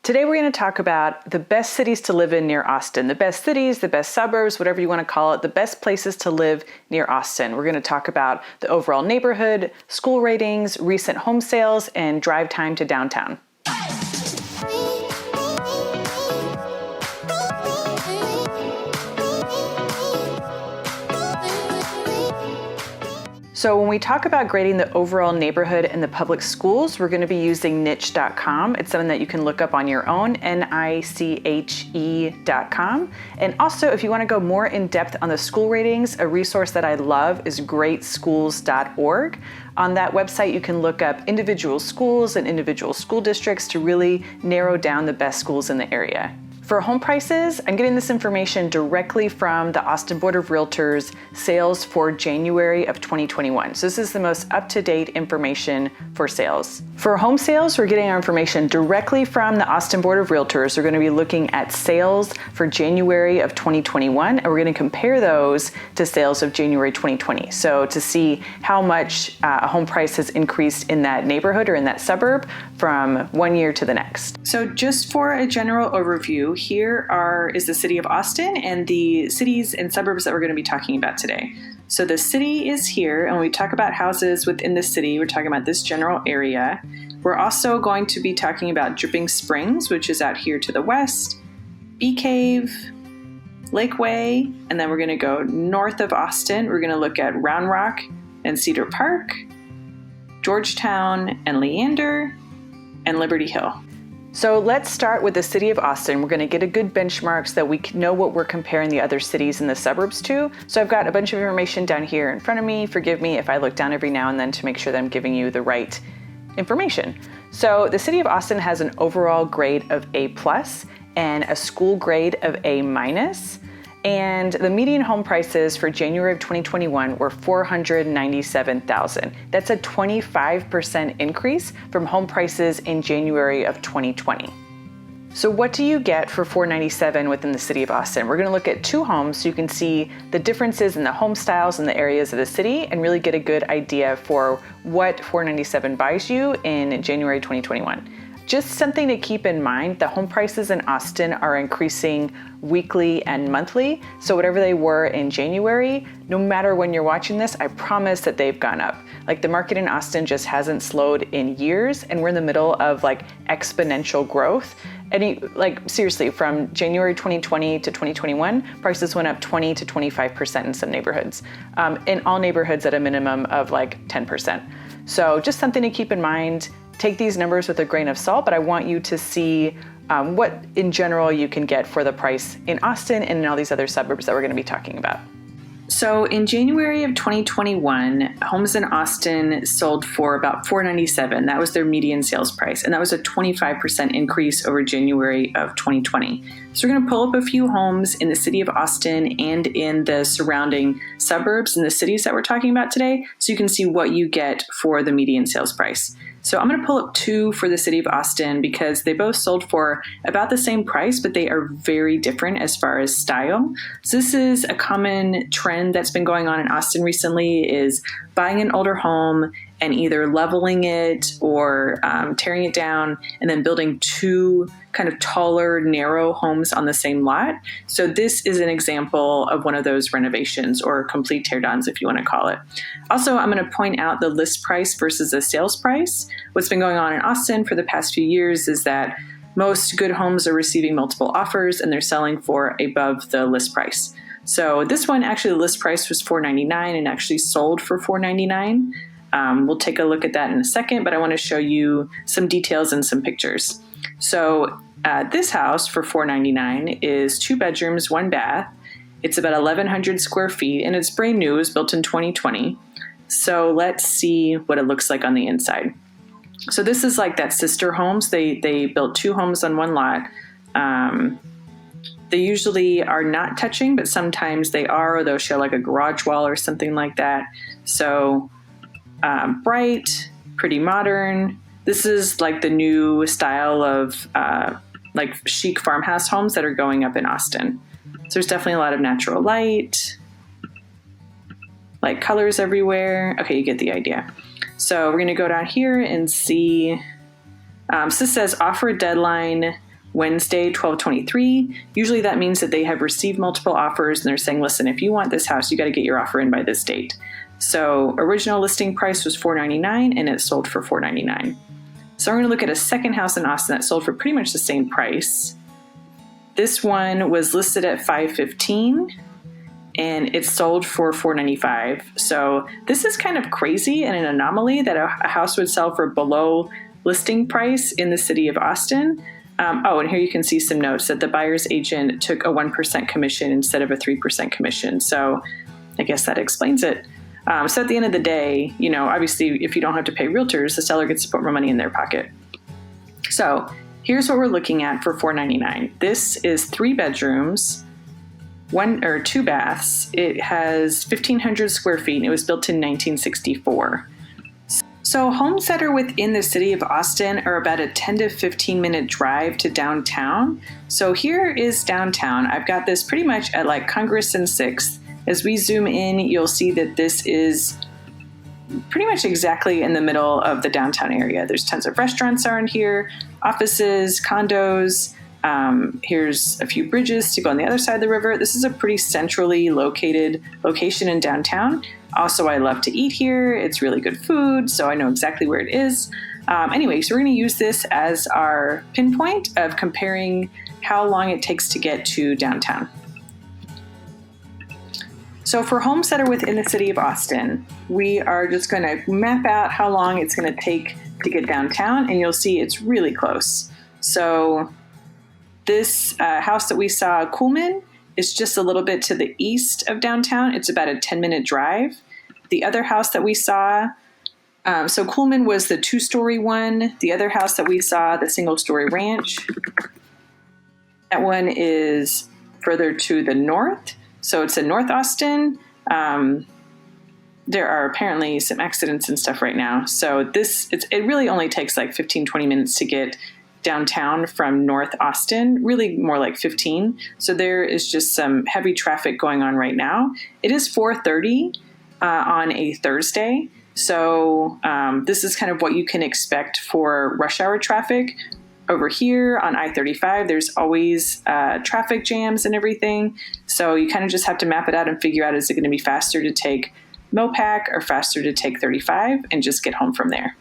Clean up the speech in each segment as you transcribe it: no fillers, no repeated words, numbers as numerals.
Today we're going to talk about the best cities to live in near Austin. The best cities, the best suburbs, whatever you want to call it, the best places to live near Austin. We're going to talk about the overall neighborhood, school ratings, recent home sales, and drive time to downtown. So when we talk about grading the overall neighborhood and the public schools, we're going to be using niche.com. It's something that you can look up on your own, niche.com. And also, if you want to go more in depth on the school ratings, a resource that I love is greatschools.org. On that website, you can look up individual schools and individual school districts to really narrow down the best schools in the area. For home prices, I'm getting this information directly from the Austin Board of Realtors sales for January of 2021. So this is the most up-to-date information for sales. For home sales, we're getting our information directly from the Austin Board of Realtors. We're going to be looking at sales for January of 2021, and we're going to compare those to sales of January 2020. So to see how much a home price has increased in that neighborhood or in that suburb from one year to the next. So just for a general overview, here is the city of Austin and the cities and suburbs that we're going to be talking about today. So the city is here, and when we talk about houses within the city, we're talking about this general area. We're also going to be talking about Dripping Springs, which is out here to the west, Bee Cave, Lakeway, and then we're going to go north of Austin. We're going to look at Round Rock and Cedar Park, Georgetown and Leander, and Liberty Hill. So let's start with the city of Austin. We're going to get a good benchmark so that we know what we're comparing the other cities in the suburbs to. So I've got a bunch of information down here in front of me. Forgive me if I look down every now and then to make sure that I'm giving you the right information. So the city of Austin has an overall grade of A+ and a school grade of A-. And the median home prices for January of 2021 were $497,000. That's a 25% increase from home prices in January of 2020. So what do you get for $497,000 within the city of Austin? We're going to look at two homes so you can see the differences in the home styles in the areas of the city and really get a good idea for what $497,000 buys you in January 2021. Just something to keep in mind, the home prices in Austin are increasing weekly and monthly. So whatever they were in January, no matter when you're watching this, I promise that they've gone up. Like the market in Austin just hasn't slowed in years, and we're in the middle of like exponential growth. Seriously, from January 2020 to 2021, prices went up 20 to 25% in some neighborhoods. In all neighborhoods at a minimum of like 10%. So just something to keep in mind. Take these numbers with a grain of salt, but I want you to see what in general you can get for the price in Austin and in all these other suburbs that we're going to be talking about. So in January of 2021, homes in Austin sold for about $497,000. That was their median sales price, and that was a 25% increase over January of 2020. So we're going to pull up a few homes in the city of Austin and in the surrounding suburbs in the cities that we're talking about today, so you can see what you get for the median sales price. So I'm going to pull up two for the city of Austin because they both sold for about the same price, but they are very different as far as style. So this is a common trend that's been going on in Austin recently, is buying an older home and either leveling it or tearing it down and then building two kind of taller, narrow homes on the same lot. So this is an example of one of those renovations or complete teardowns, if you want to call it. Also, I'm going to point out the list price versus the sales price. What's been going on in Austin for the past few years is that most good homes are receiving multiple offers and they're selling for above the list price. So this one, actually the list price was $499 and actually sold for $499. We'll take a look at that in a second, but I want to show you some details and some pictures. So this house for $499 is 2 bedrooms, 1 bath. It's about 1,100 square feet, and it's brand new. It was built in 2020. So let's see what it looks like on the inside. So this is like that sister homes. They built 2 homes on 1 lot. They usually are not touching, but sometimes they are, or they'll show like a garage wall or something like that. So bright, pretty modern. This is like the new style of like chic farmhouse homes that are going up in Austin. So there's definitely a lot of natural light, light colors everywhere. Okay, you get the idea. So we're going to go down here and see. So this says offer deadline Wednesday, 12/23. Usually that means that they have received multiple offers and they're saying, listen, if you want this house, you got to get your offer in by this date. So original listing price was $499 and it sold for $499. So we're going to look at a second house in Austin that sold for pretty much the same price. This one was listed at $515 and it sold for $495. So this is kind of crazy and an anomaly that a house would sell for below listing price in the city of Austin. And here you can see some notes that the buyer's agent took a 1% commission instead of a 3% commission. So I guess that explains it. So at the end of the day, obviously if you don't have to pay realtors, the seller gets to put more money in their pocket. So here's what we're looking at for $499. This is 3 bedrooms, 1 or 2 baths. It has 1,500 square feet and it was built in 1964. So homes that are within the city of Austin are about a 10 to 15 minute drive to downtown. So here is downtown. I've got this pretty much at like Congress and 6th. As we zoom in, you'll see that this is pretty much exactly in the middle of the downtown area. There's tons of restaurants around here, offices, condos. Here's a few bridges to go on the other side of the river. This is a pretty centrally located location in downtown. Also, I love to eat here. It's really good food, so I know exactly where it is. Anyway, so we're going to use this as our pinpoint of comparing how long it takes to get to downtown. So for homes that are within the city of Austin, we are just going to map out how long it's going to take to get downtown, and you'll see it's really close. So this house that we saw, Coolman, is just a little bit to the east of downtown. It's about a 10-minute drive. The other house that we saw, so Coolman was the 2-story one. The other house that we saw, the single-story ranch, that one is further to the north. So it's in North Austin. There are apparently some accidents and stuff right now. So it really only takes like 15, 20 minutes to get downtown from North Austin, really more like 15. So there is just some heavy traffic going on right now. It is 4:30 on a Thursday. So this is kind of what you can expect for rush hour traffic. Over here on I-35, there's always traffic jams and everything. So you kind of just have to map it out and figure out, is it going to be faster to take Mopac or faster to take 35 and just get home from there.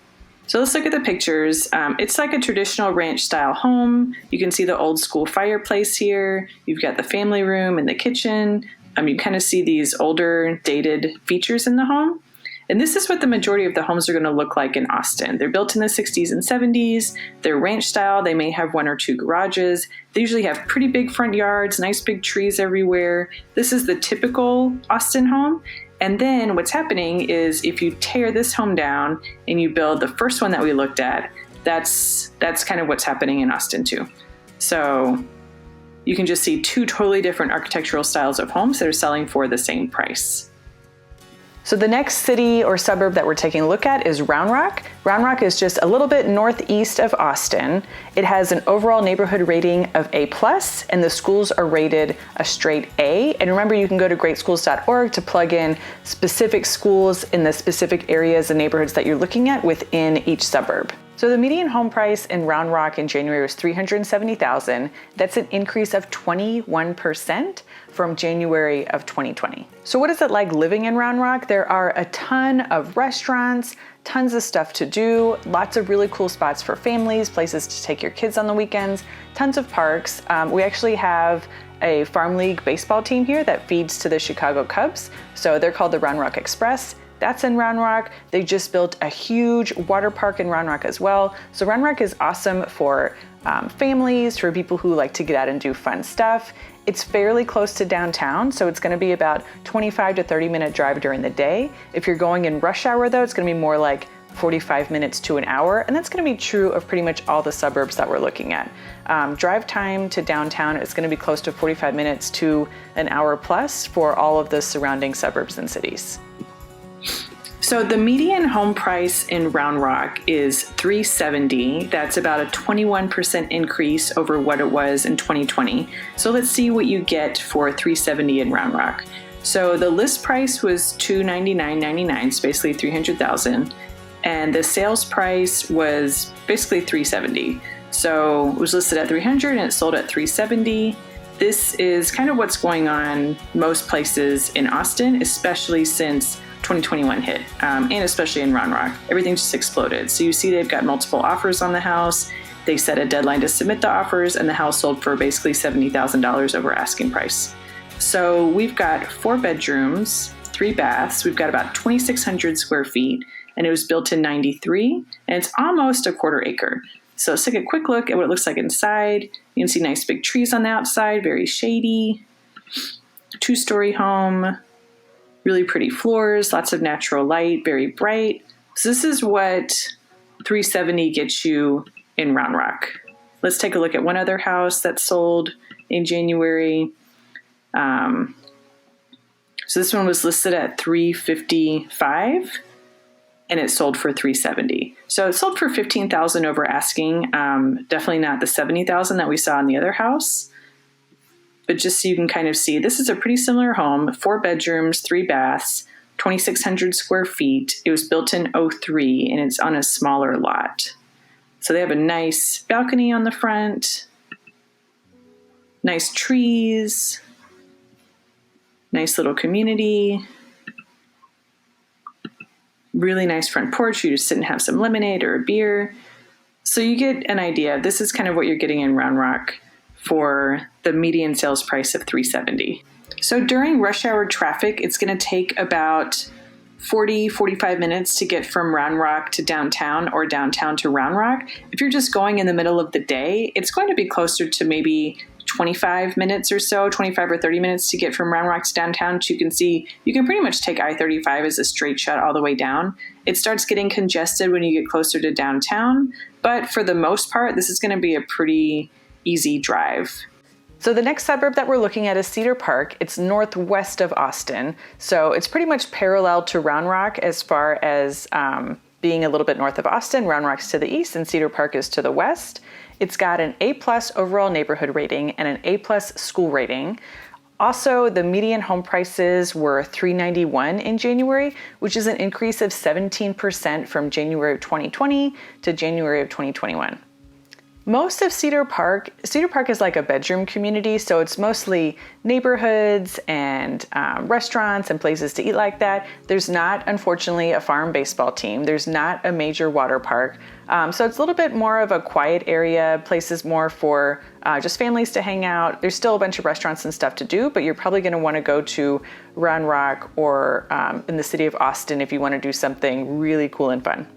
So let's look at the pictures. It's like a traditional ranch style home. You can see the old school fireplace here. You've got the family room and the kitchen. You kind of see these older dated features in the home. And this is what the majority of the homes are going to look like in Austin. They're built in the 60s and 70s. They're ranch style. They may have 1 or 2 garages. They usually have pretty big front yards, nice big trees everywhere. This is the typical Austin home. And then what's happening is if you tear this home down and you build the first one that we looked at, that's kind of what's happening in Austin too. So you can just see 2 totally different architectural styles of homes that are selling for the same price. So the next city or suburb that we're taking a look at is Round Rock. Round Rock is just a little bit northeast of Austin. It has an overall neighborhood rating of A+, and the schools are rated a straight A. And remember, you can go to greatschools.org to plug in specific schools in the specific areas and neighborhoods that you're looking at within each suburb. So the median home price in Round Rock in January was $370,000. That's an increase of 21% from January of 2020. So what is it like living in Round Rock? There are a ton of restaurants, tons of stuff to do, lots of really cool spots for families, places to take your kids on the weekends, tons of parks. We actually have a Farm League baseball team here that feeds to the Chicago Cubs. So they're called the Round Rock Express. That's in Round Rock. They just built a huge water park in Round Rock as well. So Round Rock is awesome for families, for people who like to get out and do fun stuff. It's fairly close to downtown, so it's gonna be about 25 to 30 minute drive during the day. If you're going in rush hour though, it's gonna be more like 45 minutes to an hour, and that's gonna be true of pretty much all the suburbs that we're looking at. Drive time to downtown is gonna be close to 45 minutes to an hour plus for all of the surrounding suburbs and cities. So the median home price in Round Rock is $370,000. That's about a 21% increase over what it was in 2020. So let's see what you get for $370,000 in Round Rock. So the list price was $299.99, so basically $300,000, and the sales price was basically $370,000. So it was listed at 300 and it sold at 370. This is kind of what's going on most places in Austin, especially since 2021 hit, and especially in Round Rock. Everything just exploded. So you see they've got multiple offers on the house. They set a deadline to submit the offers, and the house sold for basically $70,000 over asking price. So we've got 4 bedrooms, 3 baths. We've got about 2,600 square feet, and it was built in 93, and it's almost a quarter acre. So let's take a quick look at what it looks like inside. You can see nice big trees on the outside, very shady. 2-story home, really pretty floors, lots of natural light, very bright. So this is what 370 gets you in Round Rock. Let's take a look at one other house that sold in January. So this one was listed at 355 and it sold for 370. So it sold for 15,000 over asking. Definitely not the 70,000 that we saw in the other house. But just so you can kind of see, this is a pretty similar home, 4 bedrooms, 3 baths, 2,600 square feet. It was built in 03 and it's on a smaller lot. So they have a nice balcony on the front, nice trees, nice little community, really nice front porch. You just sit and have some lemonade or a beer. So you get an idea. This is kind of what you're getting in Round Rock for the median sales price of $370. So during rush hour traffic, it's going to take about 45 minutes to get from Round Rock to downtown or downtown to Round Rock. If you're just going in the middle of the day, it's going to be closer to maybe 25 minutes or so, 25 or 30 minutes to get from Round Rock to downtown. So you can see, you can pretty much take I-35 as a straight shot all the way down. It starts getting congested when you get closer to downtown, but for the most part, this is going to be a pretty easy drive. So the next suburb that we're looking at is Cedar Park. It's northwest of Austin. So it's pretty much parallel to Round Rock as far as being a little bit north of Austin. Round Rock's to the east and Cedar Park is to the west. It's got an A+ overall neighborhood rating and an A+ school rating. Also, the median home prices were $391 in January, which is an increase of 17% from January of 2020 to January of 2021. Most of Cedar Park is like a bedroom community, so it's mostly neighborhoods and restaurants and places to eat like that. There's not, unfortunately, a farm baseball team. There's not a major water park. So it's a little bit more of a quiet area, places more for just families to hang out. There's still a bunch of restaurants and stuff to do, but you're probably going to want to go to Round Rock or in the city of Austin if you want to do something really cool and fun.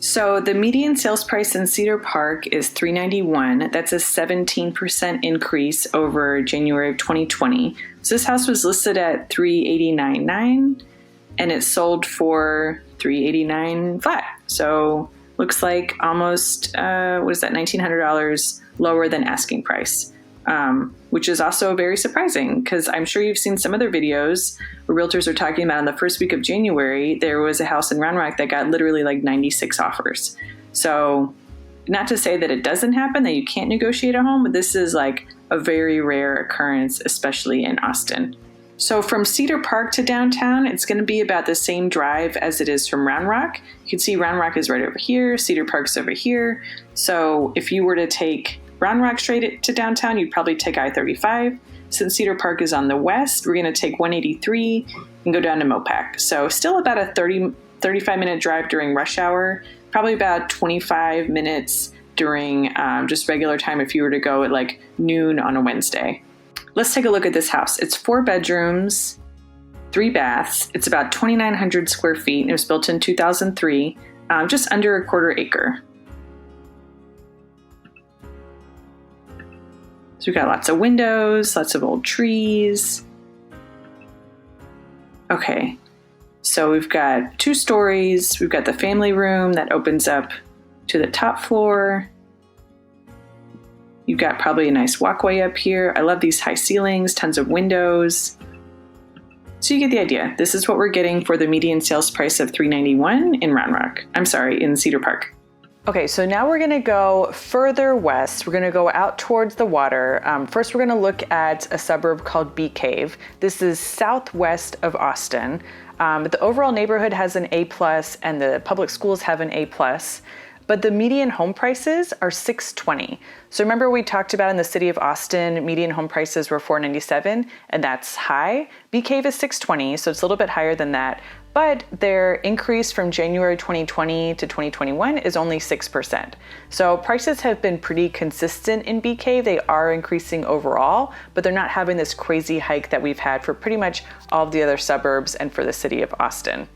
So the median sales price in Cedar Park is $391. That's a 17% increase over January of 2020. So this house was listed at $389.9 and it sold for $389 flat. So looks like almost, $1,900 lower than asking price, which is also very surprising because I'm sure you've seen some other videos where realtors are talking about in the first week of January, there was a house in Round Rock that got literally like 96 offers. So not to say that it doesn't happen, that you can't negotiate a home, but this is like a very rare occurrence, especially in Austin. So from Cedar Park to downtown, it's going to be about the same drive as it is from Round Rock. You can see Round Rock is right over here, Cedar Park's over here. So if you were to take Round Rock straight to downtown, you'd probably take I-35. Since Cedar Park is on the west, we're going to take 183 and go down to Mopac. So still about a 35 minute drive during rush hour, probably about 25 minutes during just regular time if you were to go at like noon on a Wednesday. Let's take a look at this house. It's 4 bedrooms, 3 baths. It's about 2,900 square feet. It was built in 2003, just under a quarter acre. So we've got lots of windows, lots of old trees. Okay, so we've got 2 stories. We've got the family room that opens up to the top floor. You've got probably a nice walkway up here. I love these high ceilings, tons of windows. So you get the idea. This is what we're getting for the median sales price of $391 in Round Rock. In Cedar Park. Okay, so now we're gonna go further west. We're gonna go out towards the water. First, we're gonna look at a suburb called Bee Cave. This is southwest of Austin. The overall neighborhood has an A+, and the public schools have an A+. but the median home prices are $620. So remember we talked about in the city of Austin, median home prices were $497, and that's high. Bee Cave is $620, so it's a little bit higher than that. But their increase from January 2020 to 2021 is only 6%. So prices have been pretty consistent in Bee Cave. They are increasing overall, but they're not having this crazy hike that we've had for pretty much all of the other suburbs and for the city of Austin.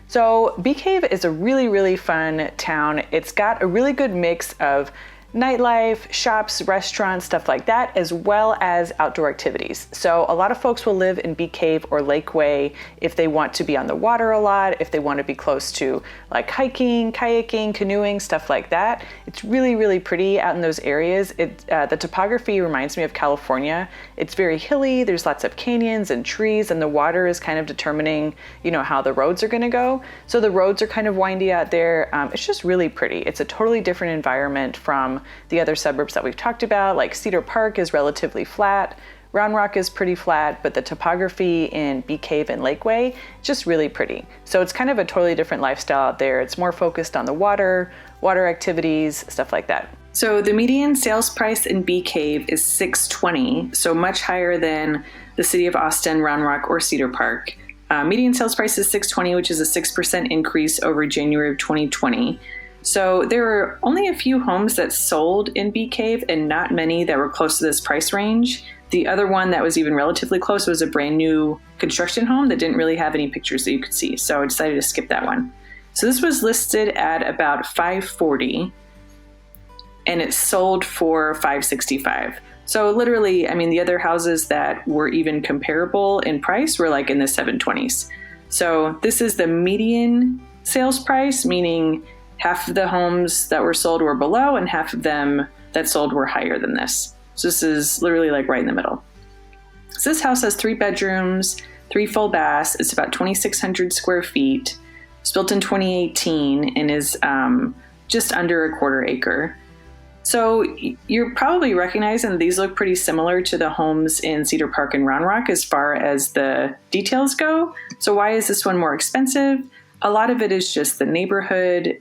So Bee Cave is a really, really fun town. It's got a really good mix of nightlife, shops, restaurants, stuff like that, as well as outdoor activities. So a lot of folks will live in Bee Cave or Lakeway if they want to be on the water a lot, if they want to be close to like hiking, kayaking, canoeing, stuff like that. It's really, really pretty out in those areas. The topography reminds me of California. It's very hilly, there's lots of canyons and trees, and the water is kind of determining, how the roads are gonna go. So the roads are kind of windy out there. It's just really pretty. It's a totally different environment from the other suburbs that we've talked about. Like Cedar Park is relatively flat. Round Rock is pretty flat, but the topography in Bee Cave and Lakeway, just really pretty. So it's kind of a totally different lifestyle out there. It's more focused on the water activities, stuff like that. So the median sales price in Bee Cave is $620, so much higher than the city of Austin, Round Rock, or Cedar Park. Median sales price is $620, which is a 6% increase over January of 2020. So there were only a few homes that sold in Bee Cave and not many that were close to this price range. The other one that was even relatively close was a brand new construction home that didn't really have any pictures that you could see. So I decided to skip that one. So this was listed at about $540 and it sold for $565. So literally, the other houses that were even comparable in price were like in the 720s. So this is the median sales price, meaning half of the homes that were sold were below and half of them that sold were higher than this. So this is literally like right in the middle. So this house has 3 bedrooms, 3 full baths. It's about 2,600 square feet. It's built in 2018 and is just under a quarter acre. So you're probably recognizing these look pretty similar to the homes in Cedar Park and Round Rock as far as the details go. So why is this one more expensive? A lot of it is just the neighborhood,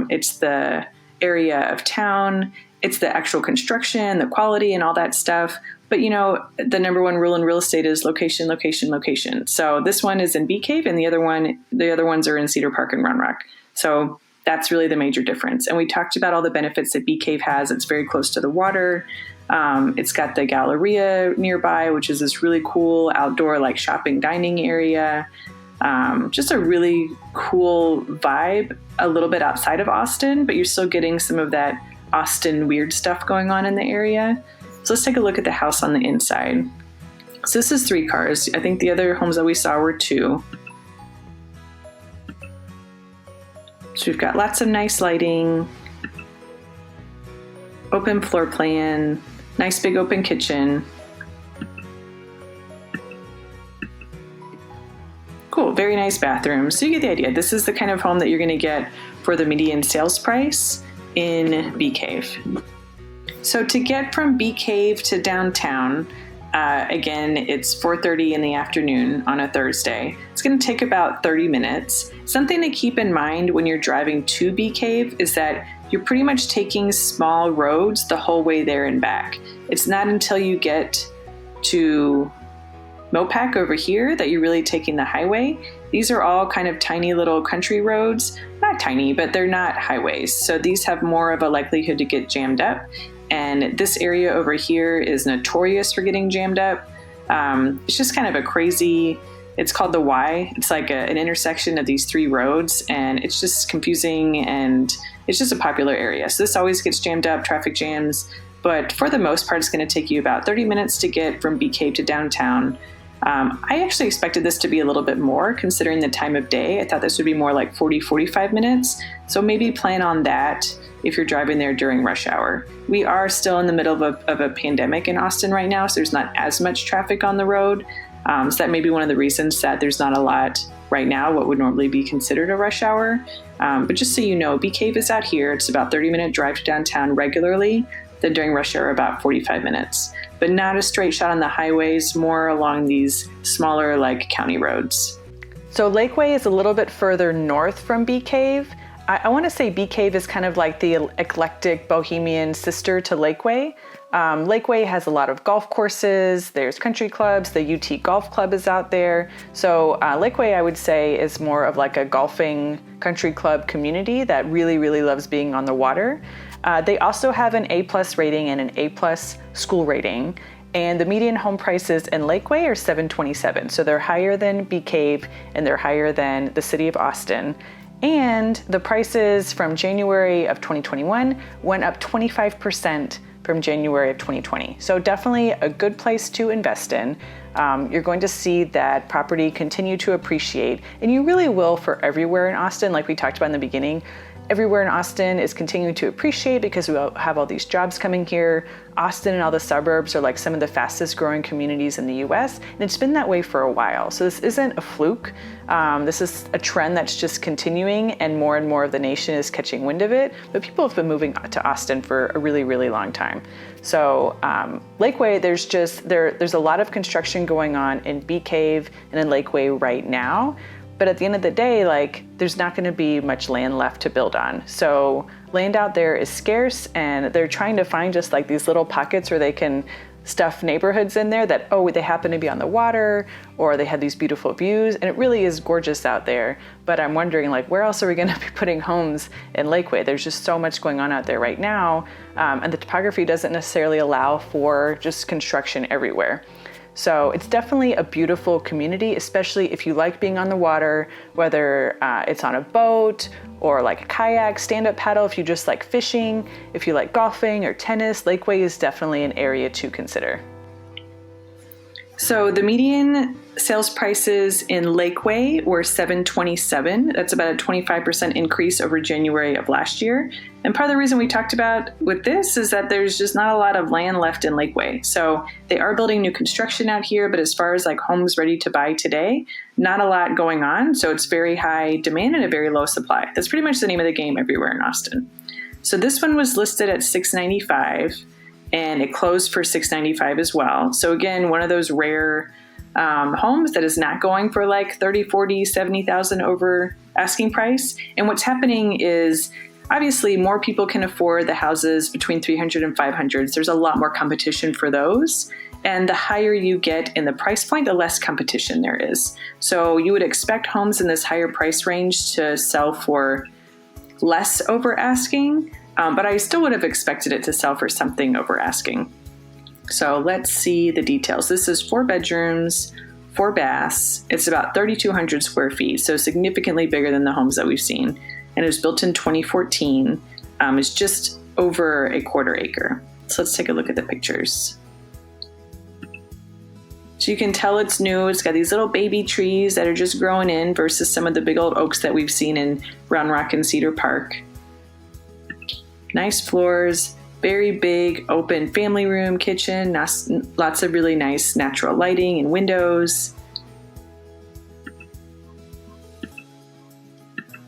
it's the area of town, it's the actual construction, the quality and all that stuff. But the number one rule in real estate is location, location, location. So this one is in Bee Cave and the other ones are in Cedar Park and Round Rock. So that's really the major difference. And we talked about all the benefits that Bee Cave has. It's very close to the water. It's got the Galleria nearby, which is this really cool outdoor like shopping dining area. Just a really cool vibe, a little bit outside of Austin, but you're still getting some of that Austin weird stuff going on in the area. So let's take a look at the house on the inside. So this is 3 cars. I think the other homes that we saw were 2. So we've got lots of nice lighting, open floor plan, nice big open kitchen. Cool, very nice bathroom. So you get the idea. This is the kind of home that you're going to get for the median sales price in Bee Cave. So to get from Bee Cave to downtown, again, it's 4:30 in the afternoon on a Thursday. It's going to take about 30 minutes. Something to keep in mind when you're driving to Bee Cave is that you're pretty much taking small roads the whole way there and back. It's not until you get to Mopac over here that you're really taking the highway. These are all kind of tiny little country roads. Not tiny, but they're not highways. So these have more of a likelihood to get jammed up. And this area over here is notorious for getting jammed up. It's just kind of a crazy, it's called the Y. It's like an intersection of these 3 roads, and it's just confusing, and it's just a popular area. So this always gets jammed up, traffic jams. But for the most part, it's going to take you about 30 minutes to get from Bee Cave to downtown. I actually expected this to be a little bit more considering the time of day. I thought this would be more like 45 minutes. So maybe plan on that if you're driving there during rush hour. We are still in the middle of a pandemic in Austin right now, so there's not as much traffic on the road. So that may be one of the reasons that there's not a lot right now, what would normally be considered a rush hour. But just so you know, Bee Cave is out here. It's about 30-minute drive to downtown regularly. Then during rush hour, about 45 minutes. But not a straight shot on the highways, more along these smaller like county roads. So Lakeway is a little bit further north from Bee Cave. I want to say Bee Cave is kind of like the eclectic bohemian sister to Lakeway. Lakeway has a lot of golf courses, there's country clubs, the UT Golf Club is out there. So Lakeway, I would say, is more of like a golfing country club community that really, really loves being on the water. They also have an A+ rating and an A+ school rating. And the median home prices in Lakeway are $727. So they're higher than Bee Cave and they're higher than the city of Austin. And the prices from January of 2021 went up 25% from January of 2020. So definitely a good place to invest in. You're going to see that property continue to appreciate, and you really will for everywhere in Austin, like we talked about in the beginning. Everywhere in Austin is continuing to appreciate because we have all these jobs coming here. Austin and all the suburbs are like some of the fastest growing communities in the US, and it's been that way for a while. So this isn't a fluke. This is a trend that's just continuing, and more of the nation is catching wind of it. But people have been moving to Austin for a really, really long time. So Lakeway, there's a lot of construction going on in Bee Cave and in Lakeway right now. But at the end of the day, like, there's not going to be much land left to build on. So land out there is scarce, and they're trying to find just like these little pockets where they can stuff neighborhoods in there that, oh, they happen to be on the water, or they have these beautiful views, and it really is gorgeous out there. But I'm wondering, like, where else are we going to be putting homes in Lakeway? There's just so much going on out there right now, and the topography doesn't necessarily allow for just construction everywhere. So it's definitely a beautiful community, especially if you like being on the water, whether it's on a boat or like a kayak, stand-up paddle, if you just like fishing, if you like golfing or tennis, Lakeway is definitely an area to consider. So the median sales prices in Lakeway were $727. That's about a 25% increase over January of last year. And part of the reason we talked about with this is that there's just not a lot of land left in Lakeway. So they are building new construction out here, but as far as like homes ready to buy today, not a lot going on. So it's very high demand and a very low supply. That's pretty much the name of the game everywhere in Austin. So this one was listed at $695. And it closed for $695 as well. So again, one of those rare homes that is not going for like 30, 40, 70,000 over asking price. And what's happening is obviously more people can afford the houses between 300 and 500. There's a lot more competition for those. And the higher you get in the price point, the less competition there is. So you would expect homes in this higher price range to sell for less over asking. But I still would have expected it to sell for something over asking. So let's see the details. This is 4 bedrooms, 4 baths. It's about 3,200 square feet, so significantly bigger than the homes that we've seen. And it was built in 2014. It's just over a 1/4 acre. So let's take a look at the pictures. So you can tell it's new. It's got these little baby trees that are just growing in versus some of the big old oaks that we've seen in Round Rock and Cedar Park. Nice floors, very big open family room, kitchen, lots of really nice natural lighting and windows.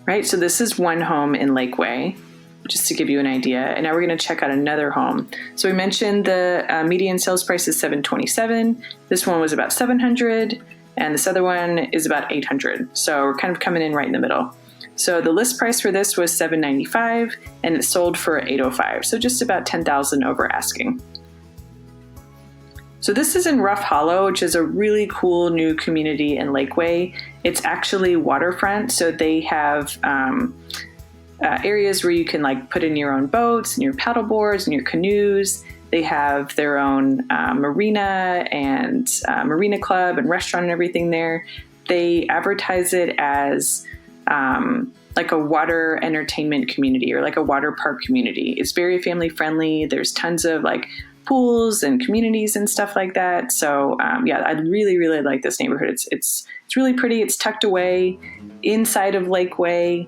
Right, so this is one home in Lakeway, just to give you an idea. And now we're going to check out another home. So we mentioned the median sales price is $727. This one was about $700, and this other one is about $800. So we're kind of coming in right in the middle. So the list price for this was $795, and it sold for $805. So just about $10,000 over asking. So this is in Rough Hollow, which is a really cool new community in Lakeway. It's actually waterfront, so they have areas where you can like put in your own boats and your paddle boards and your canoes. They have their own marina and marina club and restaurant and everything there. They advertise it as like a water entertainment community or like a water park community. It's very family friendly. There's tons of like pools and communities and stuff like that. So yeah, I really, really like this neighborhood. It's really pretty. It's tucked away inside of Lakeway.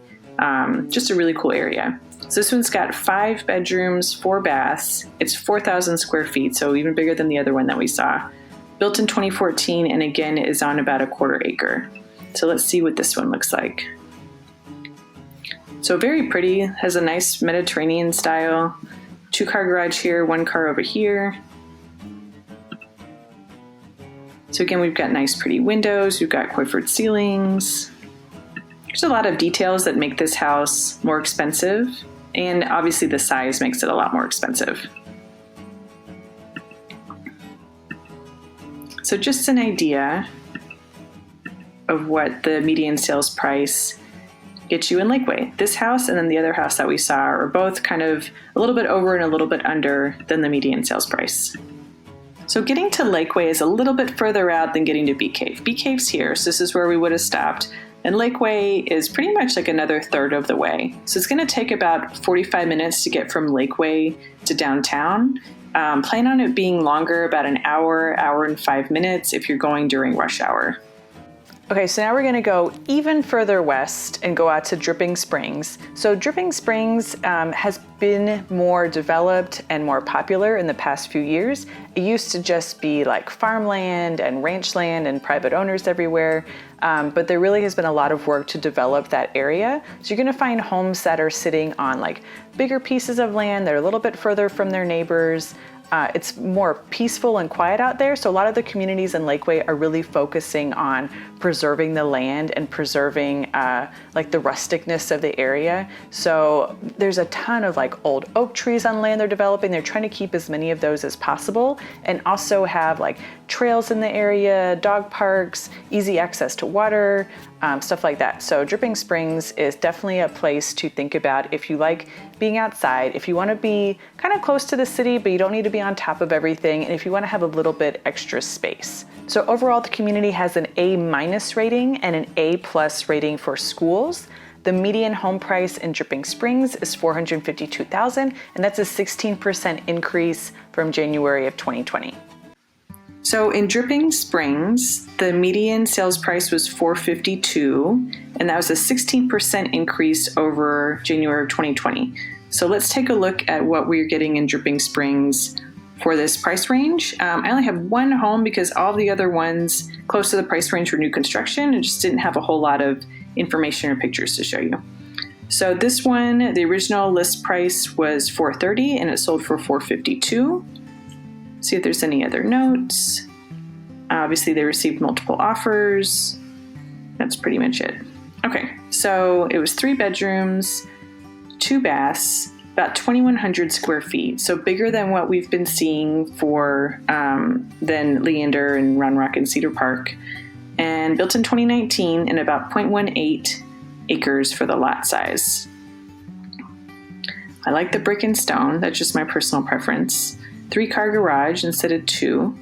Just a really cool area. So this one's got 5 bedrooms, 4 baths. It's 4,000 square feet, so even bigger than the other one that we saw. Built in 2014, and again is on about a 1/4 acre. So let's see what this one looks like. So very pretty, has a nice Mediterranean style. 2-car garage here, 1 car over here. So again, we've got nice pretty windows, we've got coiffured ceilings, There's a lot of details that make this house more expensive, and obviously the size makes it a lot more expensive. So just an idea of what the median sales price gets you in Lakeway. This house and then the other house that we saw are both kind of a little bit over and a little bit under than the median sales price. So getting to Lakeway is a little bit further out than getting to Bee Cave. Bee Cave's here, so this is where we would have stopped. And Lakeway is pretty much like another third of the way. So it's gonna take about 45 minutes to get from Lakeway to downtown. Plan on it being longer, about an hour, hour and 5 minutes if you're going during rush hour. Okay, so now we're gonna go even further west and go out to Dripping Springs. So Dripping Springs has been more developed and more popular in the past few years. It used to just be like farmland and ranch land and private owners everywhere, but there really has been a lot of work to develop that area. So you're gonna find homes that are sitting on like bigger pieces of land that are a little bit further from their neighbors. It's more peaceful and quiet out there. So a lot of the communities in Lakeway are really focusing on preserving the land and preserving like the rusticness of the area. So there's a ton of like old oak trees on land they're developing. They're trying to keep as many of those as possible and also have like trails in the area, dog parks, easy access to water, stuff like that. So Dripping Springs is definitely a place to think about if you like being outside, if you want to be kind of close to the city, but you don't need to be on top of everything, and if you want to have a little bit extra space. So overall, the community has an A- rating and an A+ rating for schools. The median home price in Dripping Springs is $452,000, and that's a 16% increase from January of 2020. So in Dripping Springs, the median sales price was $452,000, and that was a 16% increase over January of 2020. So let's take a look at what we're getting in Dripping Springs for this price range. I only have one home because all the other ones close to the price range were new construction and just didn't have a whole lot of information or pictures to show you. So this one, the original list price was $430,000 and it sold for $452,000. See if there's any other notes. Obviously they received multiple offers. That's pretty much it. Okay, so it was 3 bedrooms, 2 baths, about 2,100 square feet. So bigger than what we've been seeing for than Leander and Round Rock and Cedar Park. And built in 2019 and about 0.18 acres for the lot size. I like the brick and stone. That's just my personal preference. 3-car garage instead of 2.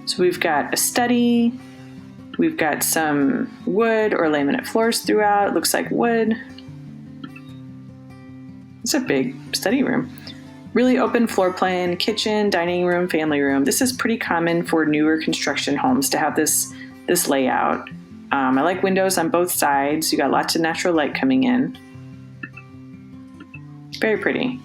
So we've got a study. We've got some wood or laminate floors throughout. It looks like wood. It's a big study room. Really open floor plan, kitchen, dining room, family room. This is pretty common for newer construction homes to have this layout. I like windows on both sides. You got lots of natural light coming in. Very pretty.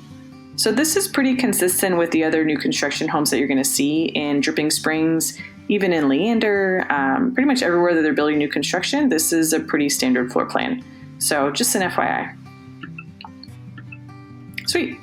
So this is pretty consistent with the other new construction homes that you're going to see in Dripping Springs, even in Leander, pretty much everywhere that they're building new construction. This is a pretty standard floor plan. So just an FYI. Sweet.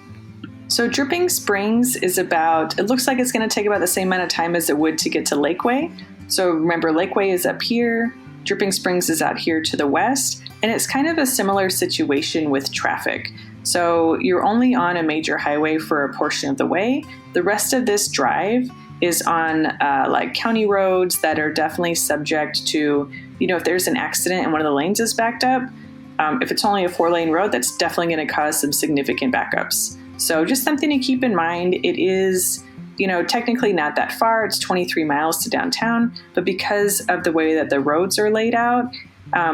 So Dripping Springs is it looks like it's going to take about the same amount of time as it would to get to Lakeway. So remember, Lakeway is up here, Dripping Springs is out here to the west, and it's kind of a similar situation with traffic. So you're only on a major highway for a portion of the way. The rest of this drive is on like county roads that are definitely subject to, if there's an accident and one of the lanes is backed up, if it's only a 4-lane road, that's definitely going to cause some significant backups. So just something to keep in mind. It is, technically not that far. It's 23 miles to downtown, but because of the way that the roads are laid out,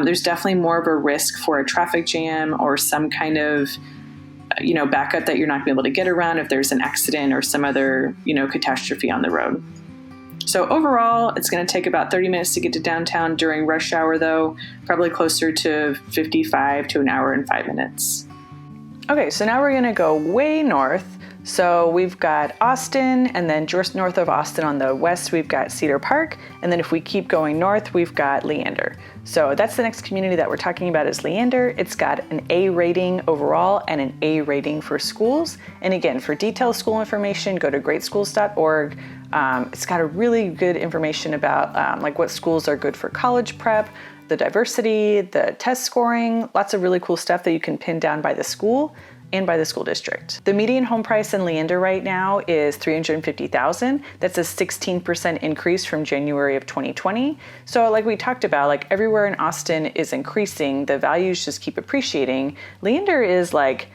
there's definitely more of a risk for a traffic jam or some kind of backup that you're not going to be able to get around if there's an accident or some other, catastrophe on the road. So overall, it's going to take about 30 minutes to get to downtown during rush hour, though, probably closer to 55 to an hour and 5 minutes. Okay, so now we're going to go way north. So we've got Austin, and then just north of Austin on the west, we've got Cedar Park. And then if we keep going north, we've got Leander. So that's the next community that we're talking about is Leander. It's got an A rating overall and an A rating for schools. And again, for detailed school information, go to greatschools.org. It's got a really good information about like what schools are good for college prep, the diversity, the test scoring, lots of really cool stuff that you can pin down by the school and by the school district. The median home price in Leander right now is $350,000. That's a 16% increase from January of 2020. So like we talked about, like everywhere in Austin is increasing, the values just keep appreciating. Leander is like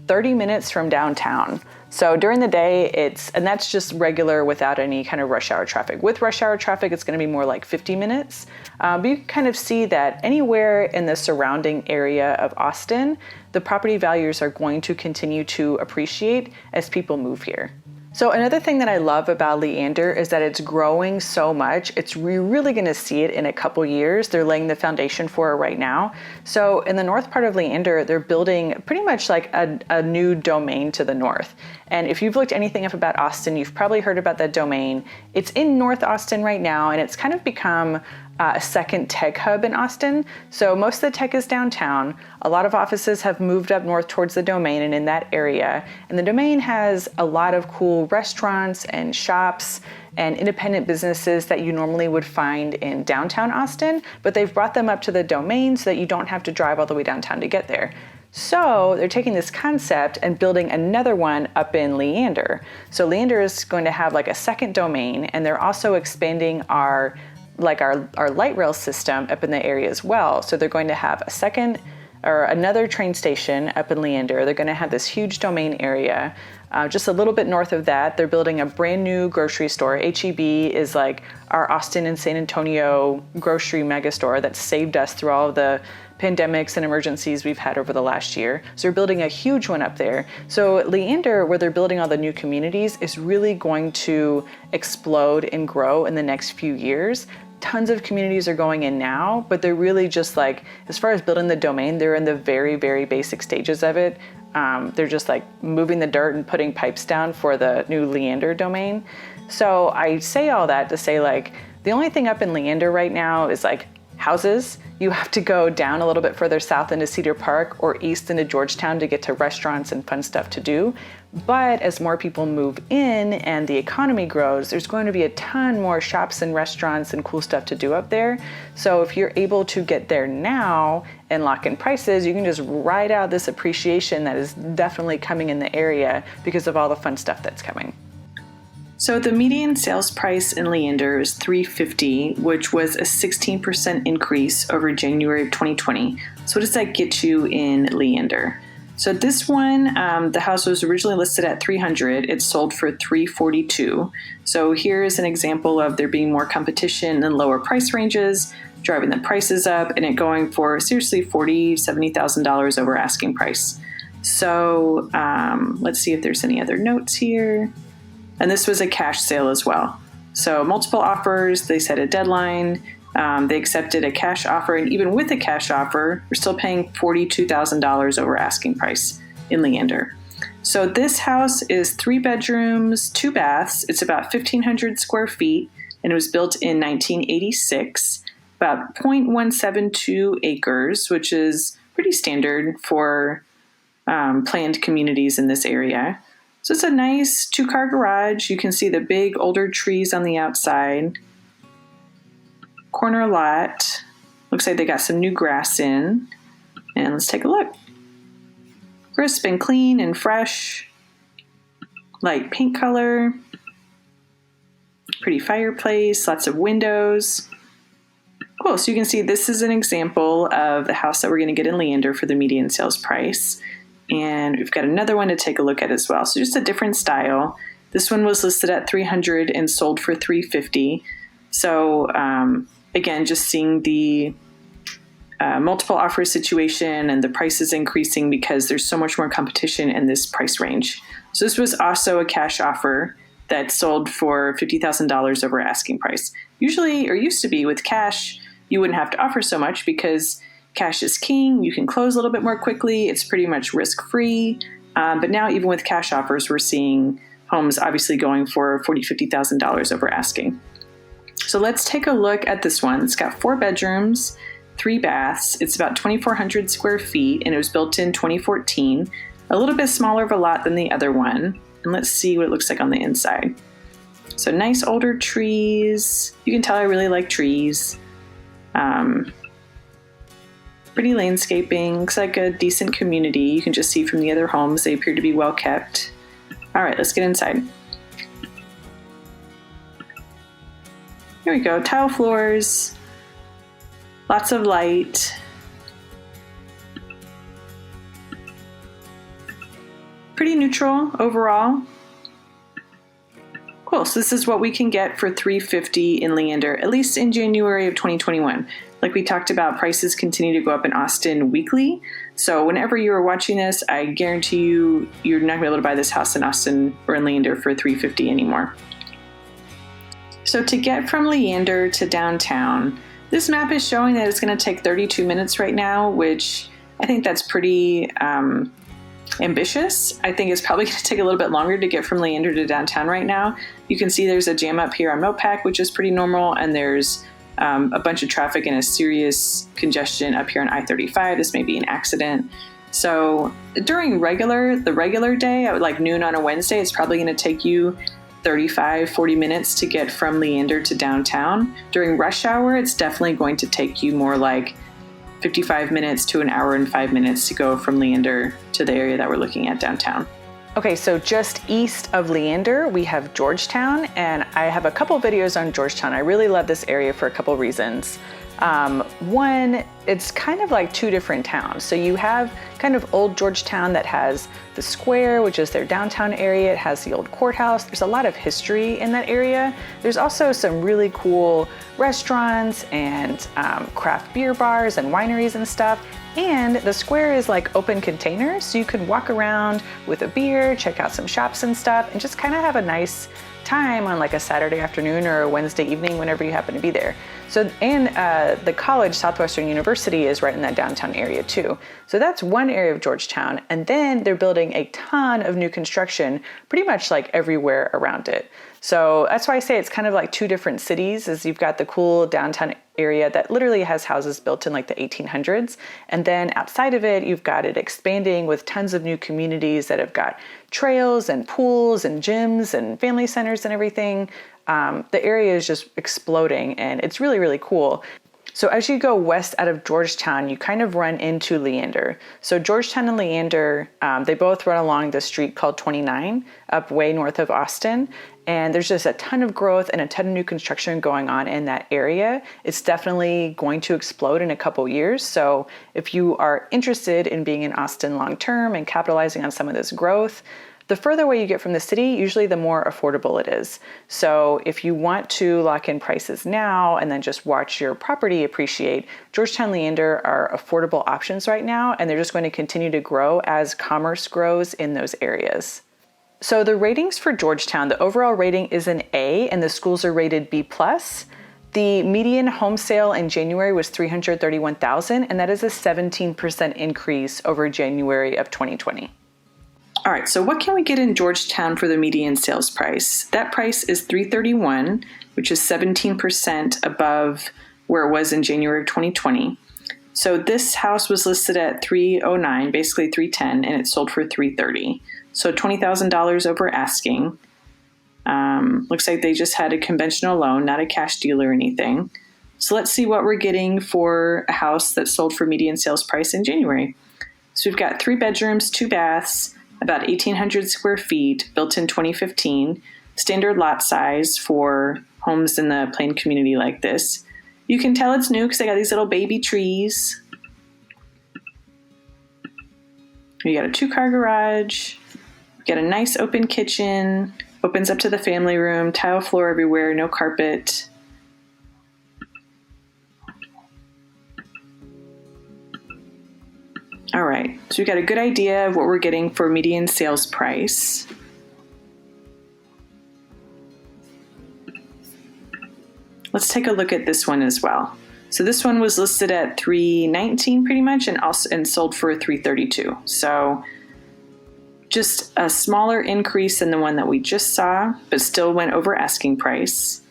30 minutes from downtown. So during the day, and that's just regular without any kind of rush hour traffic. With rush hour traffic, it's going to be more like 50 minutes. But you can kind of see that anywhere in the surrounding area of Austin, the property values are going to continue to appreciate as people move here. So another thing that I love about Leander is that it's growing so much. We're really going to see it in a couple years. They're laying the foundation for it right now. So in the north part of Leander, they're building pretty much like a new domain to the north. And if you've looked anything up about Austin, you've probably heard about that domain. It's in North Austin right now, and it's kind of become a second tech hub in Austin. So most of the tech is downtown. A lot of offices have moved up north towards the domain and in that area. And the domain has a lot of cool restaurants and shops and independent businesses that you normally would find in downtown Austin, but they've brought them up to the domain so that you don't have to drive all the way downtown to get there. So they're taking this concept and building another one up in Leander. So Leander is going to have like a second domain, and they're also expanding our light rail system up in the area as well. So they're going to have another train station up in Leander. They're going to have this huge domain area. Just a little bit north of that, they're building a brand new grocery store. H-E-B is like our Austin and San Antonio grocery mega store that saved us through all of the pandemics and emergencies we've had over the last year. So they're building a huge one up there. So Leander, where they're building all the new communities, is really going to explode and grow in the next few years. Tons of communities are going in now, but they're really just like, as far as building the domain, they're in the very, very basic stages of it. They're just like moving the dirt and putting pipes down for the new Leander domain. So I say all that to say, like, the only thing up in Leander right now is like houses. You have to go down a little bit further south into Cedar Park or east into Georgetown to get to restaurants and fun stuff to do. But as more people move in and the economy grows, there's going to be a ton more shops and restaurants and cool stuff to do up there. So if you're able to get there now and lock in prices, you can just ride out this appreciation that is definitely coming in the area because of all the fun stuff that's coming. So the median sales price in Leander is $350,000, which was a 16% increase over January of 2020. So what does that get you in Leander? So this one, the house was originally listed at $300,000. It sold for $342,000. So here is an example of there being more competition and lower price ranges, driving the prices up, and it going for seriously $40,000, $70,000 over asking price. So let's see if there's any other notes here. And this was a cash sale as well. So multiple offers, they set a deadline, they accepted a cash offer, and even with a cash offer, we're still paying $42,000 over asking price in Leander. So this house is 3 bedrooms, 2 baths. It's about 1,500 square feet, and it was built in 1986, about 0.172 acres, which is pretty standard for planned communities in this area. So it's a nice 2-car garage. You can see the big older trees on the outside. Corner lot. Looks like they got some new grass in. And let's take a look. Crisp and clean and fresh. Light paint color. Pretty fireplace. Lots of windows. Cool. So you can see this is an example of the house that we're going to get in Leander for the median sales price. And we've got another one to take a look at as well. So just a different style. This one was listed at $300,000 and sold for $350,000. So again, just seeing the multiple offer situation and the prices increasing because there's so much more competition in this price range. So this was also a cash offer that sold for $50,000 over asking price. Usually, or used to be, with cash, you wouldn't have to offer so much because cash is king. You can close a little bit more quickly. It's pretty much risk-free. But now, even with cash offers, we're seeing homes obviously going for $40,000, $50,000 over asking. So let's take a look at this one. It's got 4 bedrooms, 3 baths. It's about 2,400 square feet, and it was built in 2014. A little bit smaller of a lot than the other one. And let's see what it looks like on the inside. So nice older trees. You can tell I really like trees. Pretty landscaping. Looks like a decent community. You can just see from the other homes, they appear to be well kept. All right, let's get inside. Here we go, tile floors, lots of light. Pretty neutral overall. Cool, so this is what we can get for $350 in Leander, at least in January of 2021. Like we talked about, prices continue to go up in Austin weekly. So whenever you are watching this, I guarantee you, you're not gonna be able to buy this house in Austin or in Leander for $350 anymore. So to get from Leander to downtown, this map is showing that it's going to take 32 minutes right now, which I think that's pretty ambitious. I think it's probably going to take a little bit longer to get from Leander to downtown right now. You can see there's a jam up here on Mopac, which is pretty normal, and there's a bunch of traffic and a serious congestion up here on I-35. This may be an accident. So during the regular day, at like noon on a Wednesday, it's probably going to take you 35-40 minutes to get from Leander to downtown. During rush hour, it's definitely going to take you more like 55 minutes to an hour and 5 minutes to go from Leander to the area that we're looking at downtown. Okay, so just east of Leander, we have Georgetown, and I have a couple videos on Georgetown. I really love this area for a couple reasons. One, it's kind of like two different towns. So you have kind of old Georgetown that has the square, which is their downtown area. It has the old courthouse. There's a lot of history in that area. There's also some really cool restaurants and craft beer bars and wineries and stuff. And the square is like open containers, so you can walk around with a beer, check out some shops and stuff, and just kind of have a nice time on like a Saturday afternoon or a Wednesday evening whenever you happen to be there. So, and the college, Southwestern University, is right in that downtown area too. So that's one area of Georgetown. And then they're building a ton of new construction pretty much like everywhere around it. So that's why I say it's kind of like two different cities, is you've got the cool downtown area that literally has houses built in like the 1800s. And then outside of it, you've got it expanding with tons of new communities that have got trails and pools and gyms and family centers and everything. The area is just exploding, and it's really, really cool. So as you go west out of Georgetown, you kind of run into Leander. So Georgetown and Leander, they both run along the street called 29 up way north of Austin. And there's just a ton of growth and a ton of new construction going on in that area. It's definitely going to explode in a couple years. So if you are interested in being in Austin long-term and capitalizing on some of this growth, the further away you get from the city, usually the more affordable it is. So if you want to lock in prices now and then just watch your property appreciate, Georgetown, Leander are affordable options right now, and they're just going to continue to grow as commerce grows in those areas. So the ratings for Georgetown, the overall rating is an A, and the schools are rated B+. The median home sale in January was $331,000, and that is a 17% increase over January of 2020. All right, so what can we get in Georgetown for the median sales price? That price is $331,000, which is 17% above where it was in January of 2020. So this house was listed at $309,000, basically $310,000, and it sold for $330,000. So $20,000 over asking. Looks like they just had a conventional loan, not a cash deal or anything. So let's see what we're getting for a house that sold for median sales price in January. So we've got 3 bedrooms, 2 baths, about 1,800 square feet, built in 2015, standard lot size for homes in the plain community like this. You can tell it's new because they got these little baby trees. We got a 2-car garage. We got a nice open kitchen. Opens up to the family room. Tile floor everywhere. No carpet. All right, so we got a good idea of what we're getting for median sales price. Let's take a look at this one as well. So this one was listed at $319,000 pretty much, and sold for $332,000. So just a smaller increase than the one that we just saw, but still went over asking price.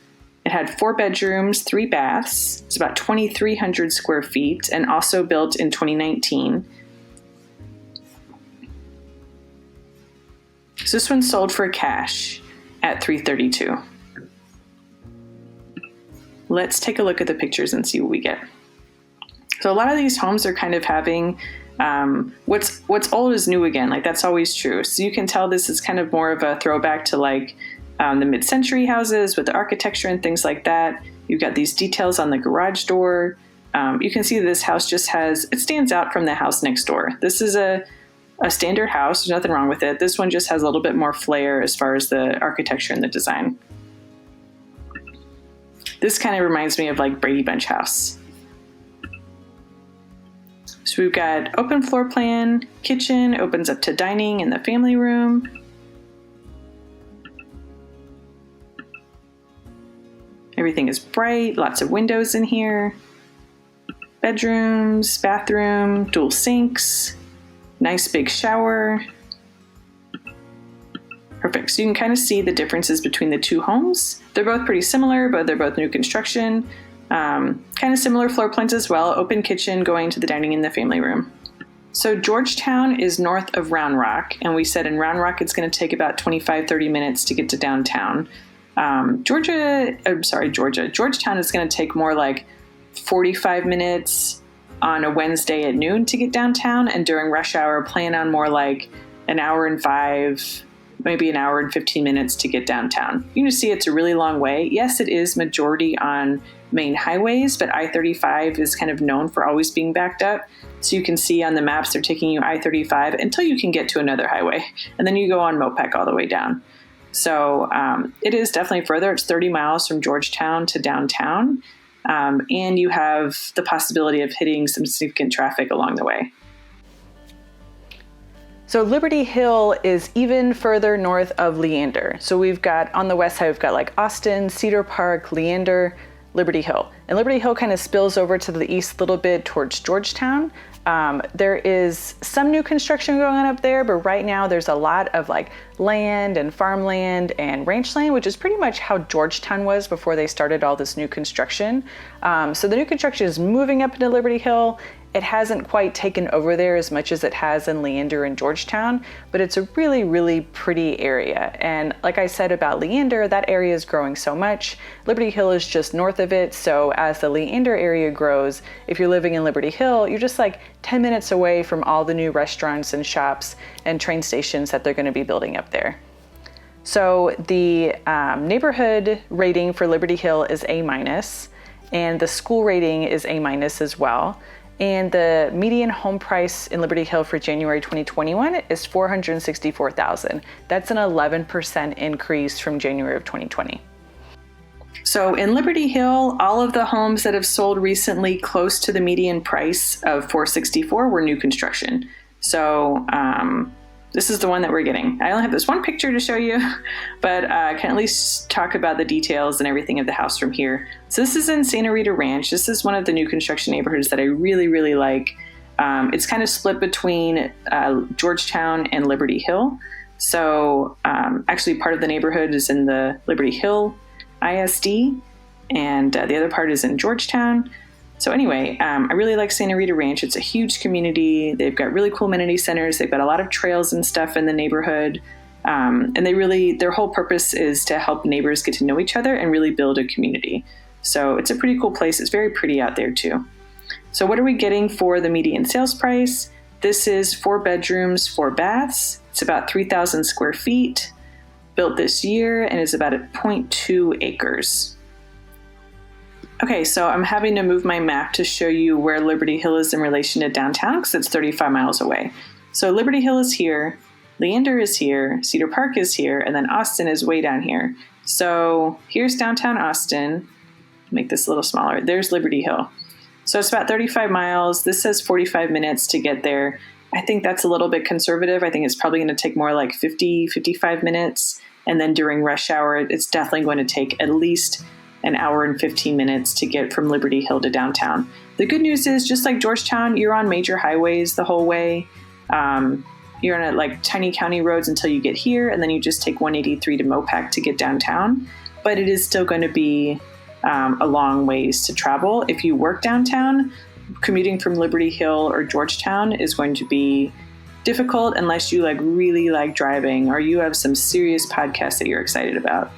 It had 4 bedrooms, 3 baths. It's about 2,300 square feet, and also built in 2019. So this one sold for cash at $332,000. let's take a look at the pictures and see what we get. So a lot of these homes are kind of having what's old is new again. Like that's always true. So you can tell this is kind of more of a throwback to like the mid-century houses with the architecture and things like that. You've got these details on the garage door. You can see this house just it stands out from the house next door. This is a standard house. There's nothing wrong with it. This one just has a little bit more flair as far as the architecture and the design. This kind of reminds me of like Brady Bunch house. So we've got open floor plan, kitchen, opens up to dining and the family room. Everything is bright, lots of windows in here. Bedrooms, bathroom, dual sinks, nice big shower. Perfect. So you can kind of see the differences between the two homes. They're both pretty similar, but they're both new construction. Kind of similar floor plans as well. Open kitchen going to the dining and the family room. So Georgetown is north of Round Rock. And we said in Round Rock, it's going to take about 25-30 minutes to get to downtown. Georgetown is going to take more like 45 minutes on a Wednesday at noon to get downtown. And during rush hour, plan on more like an hour and 5, maybe an hour and 15 minutes to get downtown. You can see it's a really long way. Yes, it is majority on main highways, but I-35 is kind of known for always being backed up. So you can see on the maps, they're taking you I-35 until you can get to another highway. And then you go on Mopac all the way down. So it is definitely further. It's 30 miles from Georgetown to downtown. And you have the possibility of hitting some significant traffic along the way. So Liberty Hill is even further north of Leander. So we've got on the west side, we've got like Austin, Cedar Park, Leander, Liberty Hill. And Liberty Hill kind of spills over to the east a little bit towards Georgetown. There is some new construction going on up there, but right now there's a lot of like land and farmland and ranch land, which is pretty much how Georgetown was before they started all this new construction. So the new construction is moving up into Liberty Hill. It hasn't quite taken over there as much as it has in Leander and Georgetown, but it's a really, really pretty area. And like I said about Leander, that area is growing so much. Liberty Hill is just north of it. So as the Leander area grows, if you're living in Liberty Hill, you're just like 10 minutes away from all the new restaurants and shops and train stations that they're going to be building up there. So the neighborhood rating for Liberty Hill is A-, and the school rating is A- as well. And the median home price in Liberty Hill for January 2021 is $464,000. That's an 11% increase from January of 2020. So in Liberty Hill, all of the homes that have sold recently close to the median price of $464,000 were new construction. So this is the one that we're getting. I only have this one picture to show you, but I can at least talk about the details and everything of the house from here. So this is in Santa Rita Ranch. This is one of the new construction neighborhoods that I really, really like. It's kind of split between Georgetown and Liberty Hill. So actually part of the neighborhood is in the Liberty Hill ISD, and the other part is in Georgetown. So anyway, I really like Santa Rita Ranch. It's a huge community. They've got really cool amenity centers. They've got a lot of trails and stuff in the neighborhood. And their whole purpose is to help neighbors get to know each other and really build a community. So it's a pretty cool place. It's very pretty out there too. So what are we getting for the median sales price? This is 4 bedrooms, 4 baths. It's about 3,000 square feet, built this year, and is about 0.2 acres. Okay, so I'm having to move my map to show you where Liberty Hill is in relation to downtown because it's 35 miles away. So Liberty Hill is here, Leander is here, Cedar Park is here, and then Austin is way down here. So here's downtown Austin. Make this a little smaller. There's Liberty Hill. So it's about 35 miles. This says 45 minutes to get there. I think that's a little bit conservative. I think it's probably going to take more like 50, 55 minutes. And then during rush hour, it's definitely going to take at least an hour and 15 minutes to get from Liberty Hill to downtown. The good news is, just like Georgetown, you're on major highways the whole way. You're on like tiny county roads until you get here, and then you just take 183 to Mopac to get downtown. But it is still going to be a long ways to travel. If you work downtown, commuting from Liberty Hill or Georgetown is going to be difficult unless you really like driving or you have some serious podcasts that you're excited about.